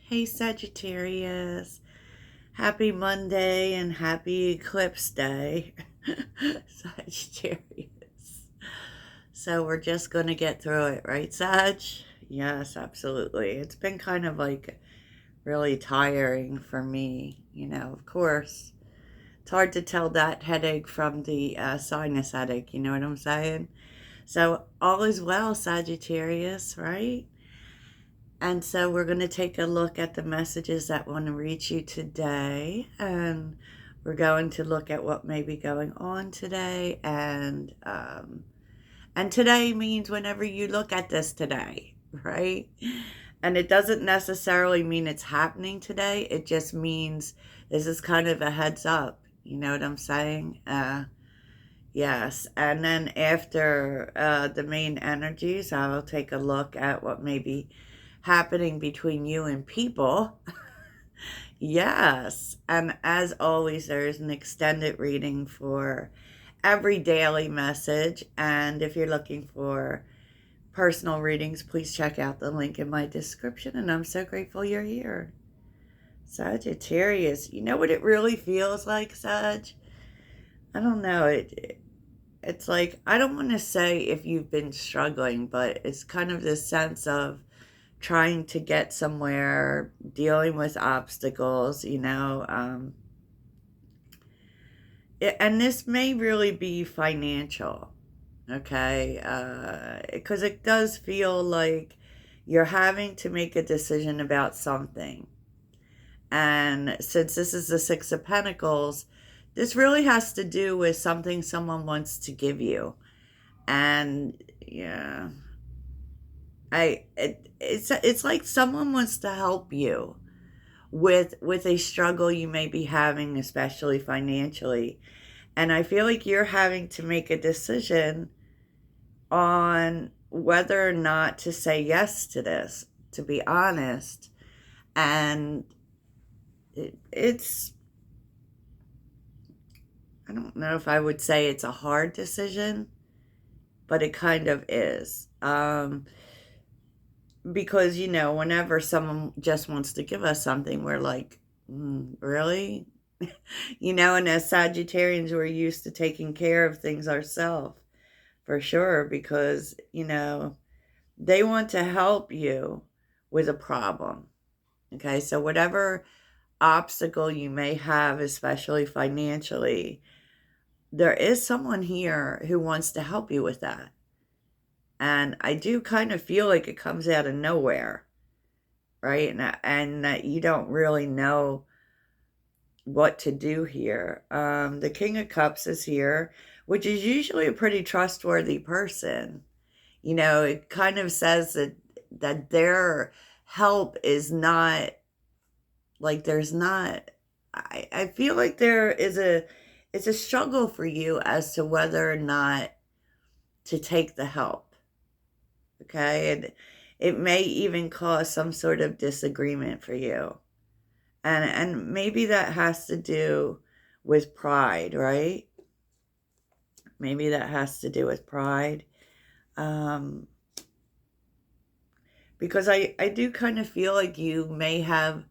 Hey Sagittarius, happy Monday and happy eclipse day, Sagittarius. So we're just going to get through it, right, Sag? Yes, absolutely. It's been kind of like really tiring for me, of course. It's hard to tell that headache from the sinus headache, you know what I'm saying? So all is well, Sagittarius, right? And so we're going to take a look at the messages that want to reach you today. And we're going to look at what may be going on today. And today means whenever you look at this today, right? And it doesn't necessarily mean it's happening today. It just means this is kind of a heads up. You know what I'm saying? Yes. And then after the main energies, I'll take a look at what may be happening between you and people. Yes. And as always, there's an extended reading for every daily message. And if you're looking for personal readings, please check out the link in my description. And I'm so grateful you're here. Sagittarius, you know what it really feels like, Sag? I don't know. It's like, I don't want to say if you've been struggling, but it's kind of this sense of trying to get somewhere, dealing with obstacles. And this may really be financial, okay? Because it does feel like you're having to make a decision about something. And since this is the Six of Pentacles, this really has to do with something someone wants to give you. And yeah, it's like someone wants to help you with a struggle you may be having, especially financially. And I feel like you're having to make a decision on whether or not to say yes to this, to be honest. And it's, I don't know if I would say it's a hard decision, but it kind of is. Because, whenever someone just wants to give us something, we're like, really? And as Sagittarians, we're used to taking care of things ourselves, for sure, because, they want to help you with a problem. Okay, so whatever obstacle you may have, especially financially, there is someone here who wants to help you with that. And I do kind of feel like it comes out of nowhere, right? And that you don't really know what to do here. The King of Cups is here, which is usually a pretty trustworthy person. It kind of says that their help is not, like, there's not, I feel like it's a struggle for you as to whether or not to take the help. Okay? And it may even cause some sort of disagreement for you. And maybe that has to do with pride, right? Maybe that has to do with pride. Um, because I do kind of feel like you may have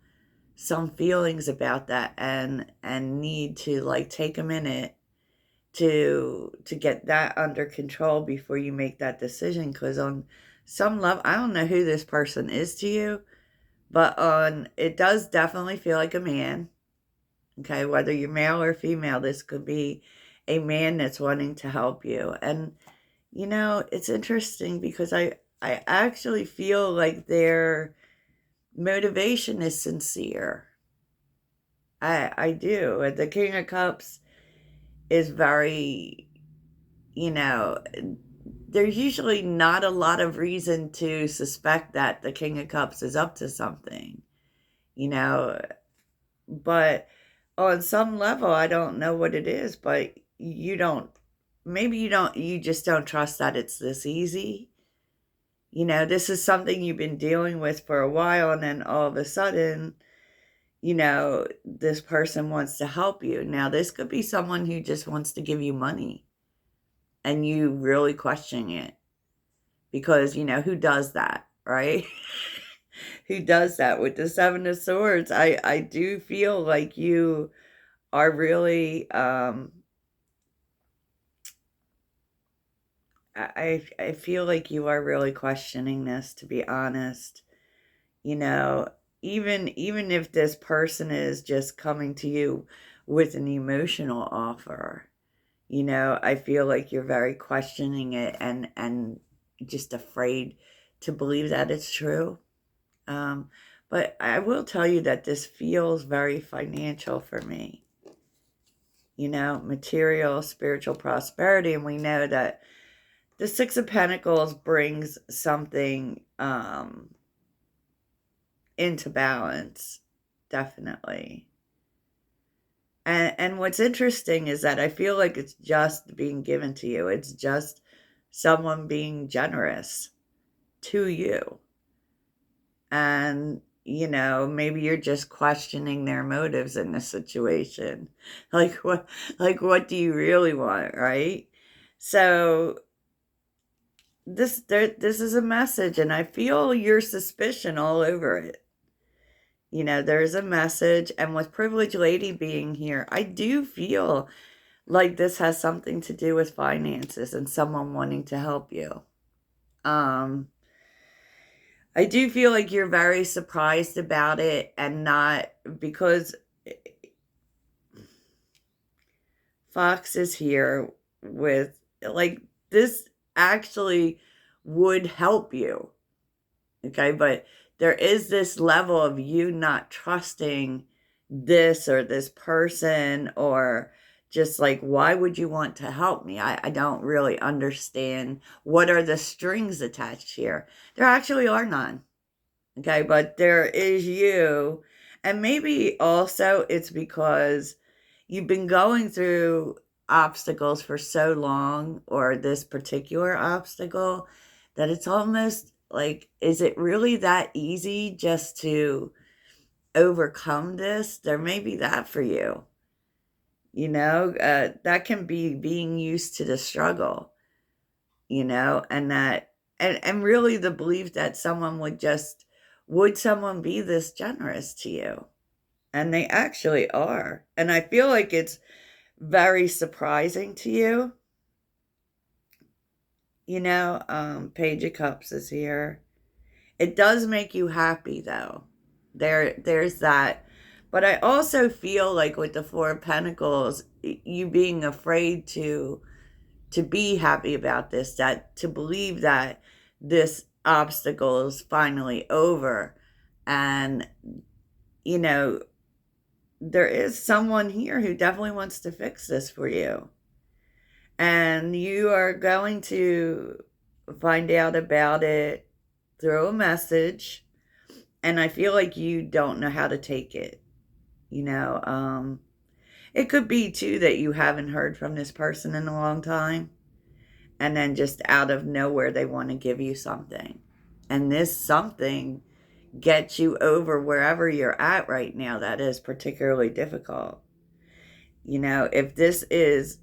some feelings about that and need to, like, take a minute to get that under control before you make that decision. Because on some level, I don't know who this person is to you, but it does definitely feel like a man. Okay, whether you're male or female, this could be a man that's wanting to help you. And it's interesting because I actually feel like their motivation is sincere. I do. And the King of Cups is very, you know, there's usually not a lot of reason to suspect that the King of Cups is up to something, you know, but on some level, I don't know what it is, but you just don't trust that it's this easy. This is something you've been dealing with for a while, and then all of a sudden, this person wants to help you. Now, this could be someone who just wants to give you money and you really question it because, who does that, right? who does that with the Seven of Swords. I do feel like you are really, I feel like you are really questioning this, to be honest. You know, even if this person is just coming to you with an emotional offer, I feel like you're very questioning it and just afraid to believe that it's true. Um, but I will tell you that this feels very financial for me. Material, spiritual prosperity, and we know that the Six of Pentacles brings something into balance, definitely. And what's interesting is that I feel like it's just being given to you. It's just someone being generous to you. And, maybe you're just questioning their motives in this situation. What do you really want, right? So this is a message, and I feel your suspicion all over it. There's a message, and with Privileged Lady being here, I do feel like this has something to do with finances and someone wanting to help you. I do feel like you're very surprised about it, and not because Fox is here with, like, this actually would help you. Okay, but there is this level of you not trusting this or this person, or just like, why would you want to help me? I don't really understand. What are the strings attached here? There actually are none. Okay, but there is you. And maybe also it's because you've been going through obstacles for so long, or this particular obstacle, that it's almost like, is it really that easy just to overcome this? There may be that for you. That can be being used to the struggle, and that, and really the belief that would someone be this generous to you? And they actually are. And I feel like it's very surprising to you. Page of Cups is here. It does make you happy, though. There's that. But I also feel like with the Four of Pentacles, you being afraid to be happy about this, that to believe that this obstacle is finally over. And, there is someone here who definitely wants to fix this for you. And you are going to find out about it through a message. And I feel like you don't know how to take it. It could be too that you haven't heard from this person in a long time. And then just out of nowhere, they want to give you something. And this something gets you over wherever you're at right now that is particularly difficult. If this is,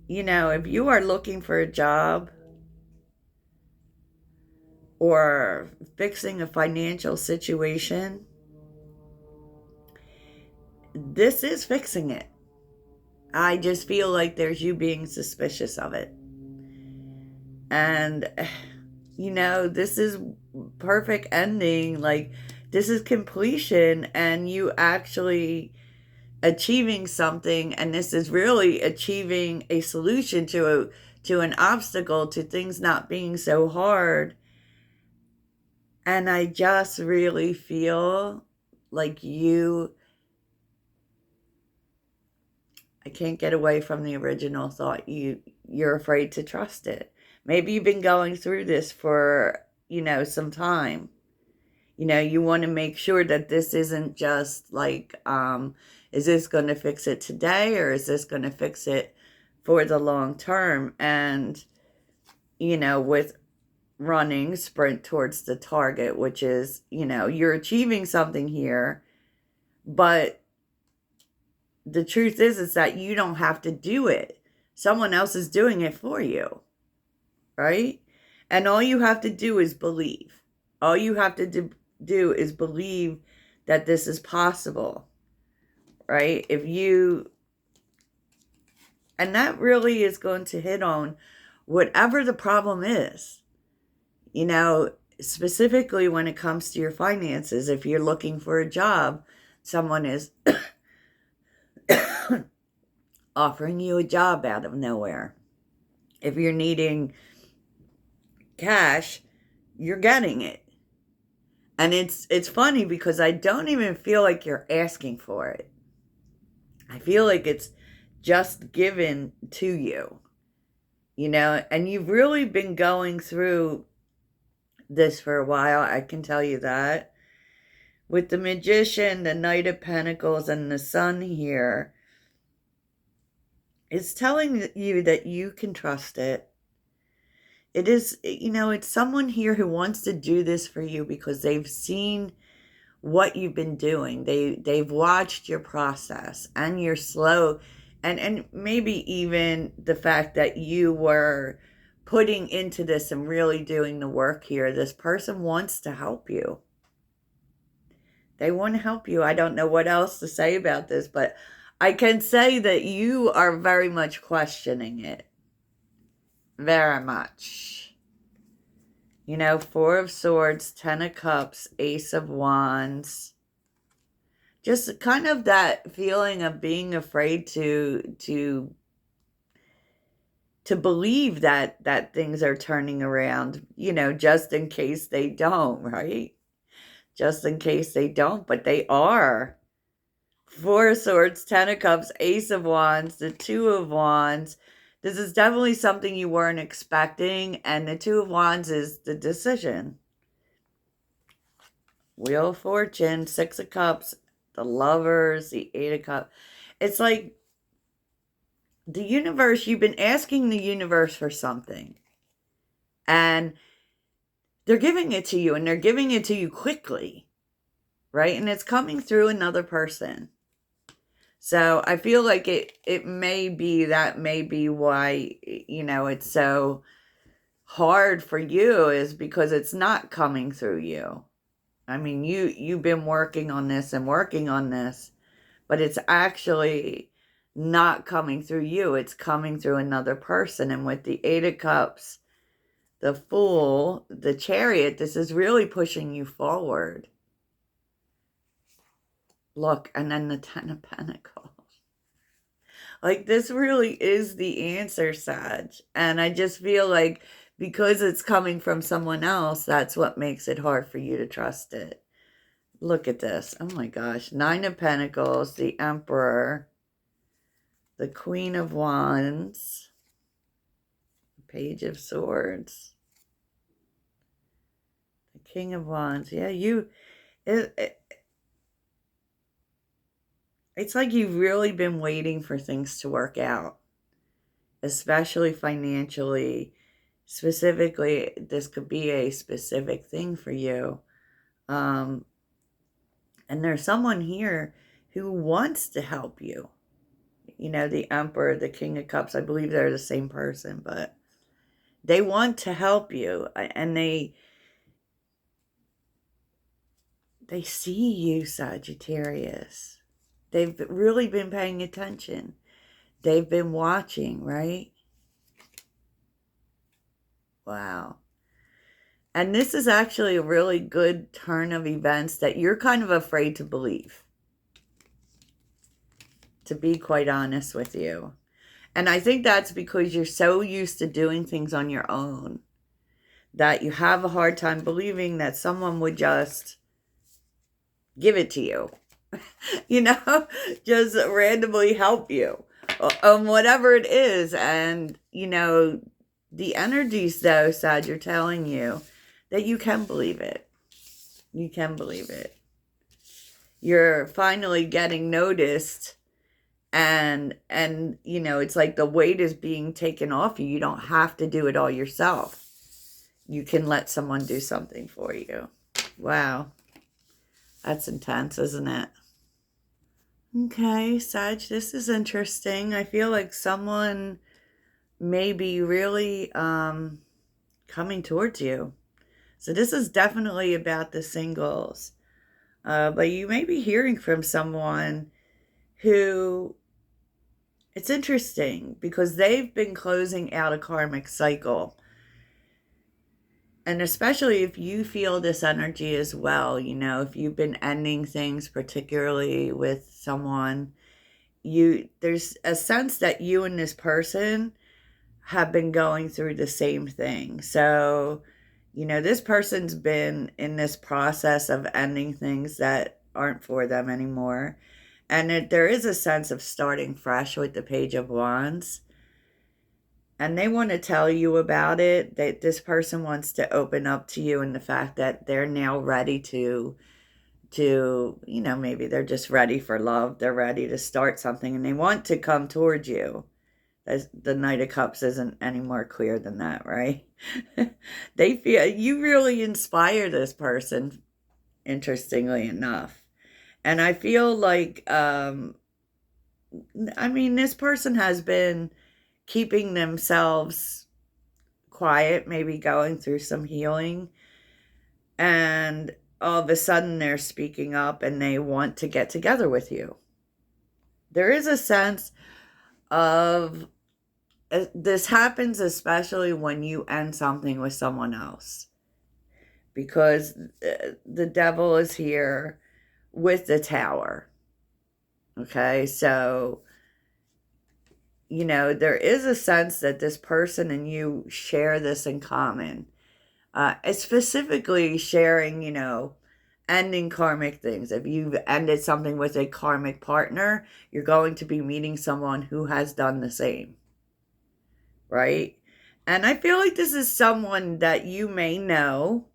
if you are looking for a job or fixing a financial situation, this is fixing it. I just feel like there's you being suspicious of it. And, this is perfect ending. Like, this is completion, and you actually achieving something, and this is really achieving a solution to an obstacle, to things not being so hard. And I just really feel like I can't get away from the original thought. You're afraid to trust it. Maybe you've been going through this for, some time. You want to make sure that this isn't just like, is this going to fix it today, or is this going to fix it for the long term? And, with running, sprint towards the target, which is, you're achieving something here, but the truth is that you don't have to do it. Someone else is doing it for you, right? And all you have to do is believe. All you have to do is believe that this is possible, right? And that really is going to hit on whatever the problem is, you know, specifically when it comes to your finances. If you're looking for a job, someone is offering you a job out of nowhere. If you're needing cash, you're getting it. And it's funny because I don't even feel like you're asking for it. I feel like it's just given to you, you know, and you've really been going through this for a while, I can tell you that. With the Magician, the Knight of Pentacles, and the Sun here, it's telling you that you can trust it. It is, you know, it's someone here who wants to do this for you because they've seen what you've been doing. They've watched your process and your slow, and maybe even the fact that you were putting into this and really doing the work here. This person wants to help you. They want to help you. I don't know what else to say about this, but I can say that you are very much questioning it. Very much. You know, Four of Swords, Ten of Cups, Ace of Wands. Just kind of that feeling of being afraid to believe that things are turning around, you know, just in case they don't, right? Just in case they don't, but they are. Four of Swords, Ten of Cups, Ace of Wands, the Two of Wands. This is definitely something you weren't expecting, and the Two of Wands is the decision. Wheel of Fortune, Six of Cups, the Lovers, the Eight of Cups. It's like the universe, you've been asking the universe for something, and they're giving it to you, and they're giving it to you quickly, right? And it's coming through another person. So I feel like it may be, that may be why, you know, it's so hard for you, is because it's not coming through you. I mean, you've been working on this and working on this, but it's actually not coming through you. It's coming through another person. And with the Eight of Cups, the Fool, the Chariot, this is really pushing you forward. Look, and then the Ten of Pentacles. Like, this really is the answer, Sag. And I just feel like because it's coming from someone else, that's what makes it hard for you to trust it. Look at this. Oh my gosh. Nine of Pentacles, the Emperor, the Queen of Wands, the Page of Swords, the King of Wands. Yeah, it's like you've really been waiting for things to work out, especially financially. Specifically, this could be a specific thing for you. And there's someone here who wants to help you. You know, the Emperor, the King of Cups, I believe they're the same person, but they want to help you. And they see you, Sagittarius. They've really been paying attention. They've been watching, right? Wow. And this is actually a really good turn of events that you're kind of afraid to believe, to be quite honest with you. And I think that's because you're so used to doing things on your own that you have a hard time believing that someone would just give it to you. You know, just randomly help you on whatever it is. And, you know, the energies, though, Sag, you're telling you that you can believe it. You can believe it. You're finally getting noticed, and you know, it's like the weight is being taken off you. You don't have to do it all yourself. You can let someone do something for you. Wow. That's intense, isn't it? Okay, Sag, this is interesting. I feel like someone may be really coming towards you. So this is definitely about the singles. But you may be hearing from someone who, it's interesting because they've been closing out a karmic cycle. And especially if you feel this energy as well, if you've been ending things, particularly with someone, there's a sense that you and this person have been going through the same thing. So, this person's been in this process of ending things that aren't for them anymore. And there is a sense of starting fresh with the Page of Wands. And they want to tell you about it. That this person wants to open up to you and the fact that they're now ready to, maybe they're just ready for love. They're ready to start something and they want to come towards you. The Knight of Cups isn't any more clear than that, right? They feel you really inspire this person, interestingly enough. And I feel like, this person has been keeping themselves quiet, maybe going through some healing. And all of a sudden they're speaking up and they want to get together with you. There is a sense of, this happens especially when you end something with someone else. Because the devil is here with the Tower. Okay, so, there is a sense that this person and you share this in common. It's specifically sharing, ending karmic things. If you've ended something with a karmic partner, you're going to be meeting someone who has done the same. Right? And I feel like this is someone that you may know.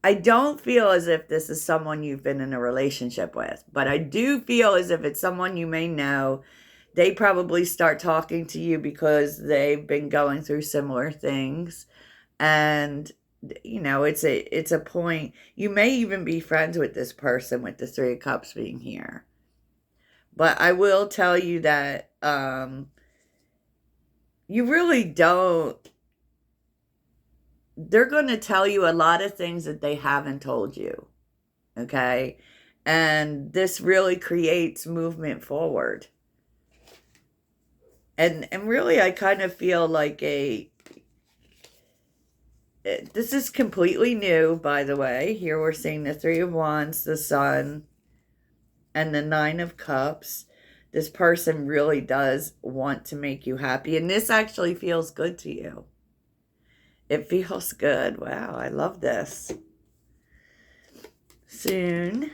I don't feel as if this is someone you've been in a relationship with, but I do feel as if it's someone you may know. They probably start talking to you because they've been going through similar things. And, it's a point. You may even be friends with this person with the Three of Cups being here. But I will tell you that, you really don't. They're going to tell you a lot of things that they haven't told you. Okay? And this really creates movement forward. And really, I kind of feel like this is completely new, by the way. Here we're seeing the Three of Wands, the Sun, and the Nine of Cups. This person really does want to make you happy. And this actually feels good to you. It feels good. Wow, I love this. Soon.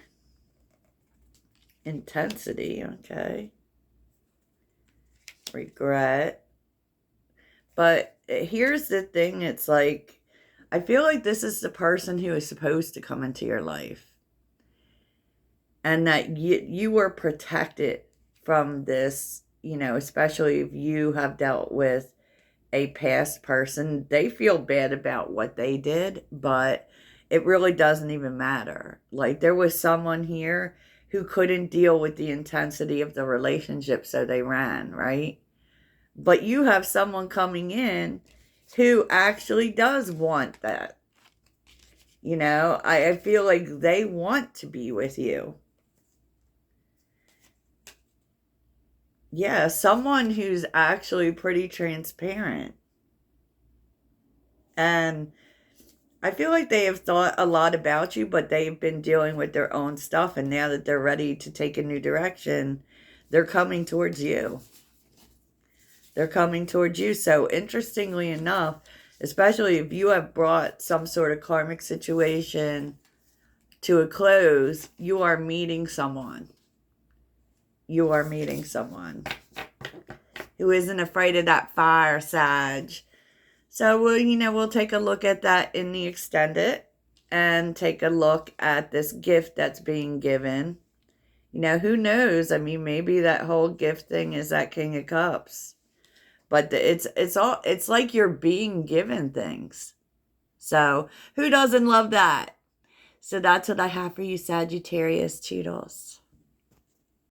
Intensity, okay. Regret. But here's the thing. It's like, I feel like this is the person who is supposed to come into your life. And that you were protected from this, especially if you have dealt with a past person. They feel bad about what they did, but it really doesn't even matter. Like, there was someone here who couldn't deal with the intensity of the relationship, so they ran, right? But you have someone coming in who actually does want that. I feel like they want to be with you. Yeah, someone who's actually pretty transparent. And I feel like they have thought a lot about you, but they've been dealing with their own stuff. And now that they're ready to take a new direction, they're coming towards you. They're coming towards you. So interestingly enough, especially if you have brought some sort of karmic situation to a close, you are meeting someone. You are meeting someone who isn't afraid of that fire, Sag. So we'll take a look at that in the extended and take a look at this gift that's being given. Who knows? Maybe that whole gift thing is that King of Cups. But it's like you're being given things. So who doesn't love that? So that's what I have for you, Sagittarius Toodles.